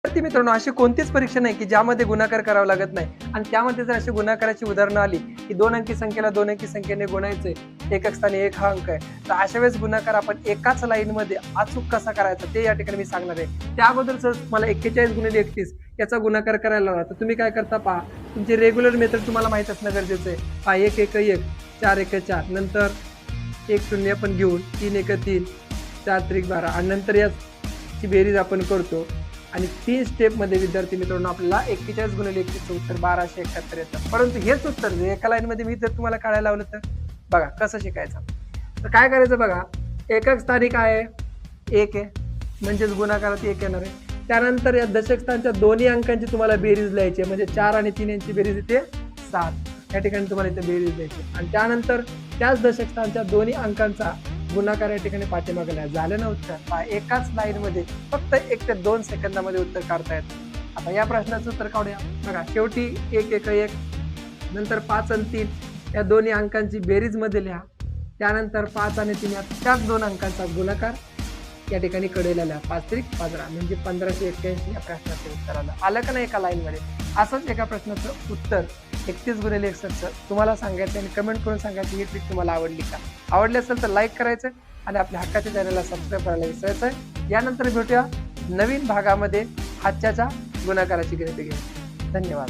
विद्यार्थी मित्रांनो, अशी कोणतीच परीक्षा नाही की ज्यामध्ये गुणाकार करावा लागत नाही आणि त्यामध्ये जर अशी गुणाकाराची उदाहरणं आली की 2 अंकी संख्येला 2 अंकी संख्येने गुणायचंय, एकक स्थानी 1 हा अंक आहे. तर अशा वेळेस गुणाकार आपण एकाच लाईनमध्ये अचूक कसा करायचा ते या ठिकाणी मी सांगणार आहे. त्या अगोदर जर मला 41 गुणिले 31 याचा गुणाकार करायला लावला तर तुम्ही काय करता पहा. तुमची रेग्युलर मेथड तुम्हाला माहित असणं गरजेचं आहे. पहा 1 1 1 4 1 4 नंतर 1 0 आपण घेऊन 3 1 3 4 3 12 आणि नंतर याची बेरीज आपण करतो. आणि 3 स्टेपमध्ये विद्यार्थी मित्रांनो आपल्याला 41 गुणिले 31 उत्तर 1271 येतं. परंतु हेच उत्तर जर एका लाईनमध्ये मी जर तुम्हाला काढायला लावलं तर बघा कसं शिकायचं. तर काय करायचं बघा, एकक स्थानी काय आहे 1 आहे म्हणजेच गुणाकारात 1 येणार आहे. त्यानंतर या दशक स्थानच्या दोन्ही अंकांची तुम्हाला बेरीज लिहायची आहे, म्हणजे 4 आणि 3 यांची बेरीज येते 7. या ठिकाणी तुम्हाला इथे बेरीज द्यायची आणि त्यानंतर त्याच दशक स्थानच्या दोन्ही अंकांचा गुणाकार या ठिकाणी पाठीमागे लिहा. झालं ना उत्तर. एकाच लाईन मध्ये फक्त 1 ते 2 सेकंदामध्ये उत्तर काढता येतं. आता या प्रश्नाचं उत्तर काढूया. बघा शेवटी 1 1 1 नंतर 5 आणि 3 या दोन्ही अंकांची बेरीज मध्ये लिहा. त्यानंतर 5 आणि 3 या त्याच 2 अंकांचा गुणाकार या ठिकाणी कडेला लिहा. 5 3 15 म्हणजे 1581 या प्रश्नाचं उत्तर आलं का नाही एका लाईन मध्ये. असंच एका प्रश्नाचं उत्तर 31 गुणिले 61 तुम्हाला सांगायचं आणि कमेंट करून सांगायचं ही ट्रिक तुम्हाला आवडली का. आवडली असेल तर लाईक करायचं आणि आपल्या हक्काच्या चॅनलला सबस्क्राईब करायला विसरायचं आहे. यानंतर भेटूया नवीन भागामध्ये हातच्याच्या गुणाकाराची गणिते घेऊन. धन्यवाद.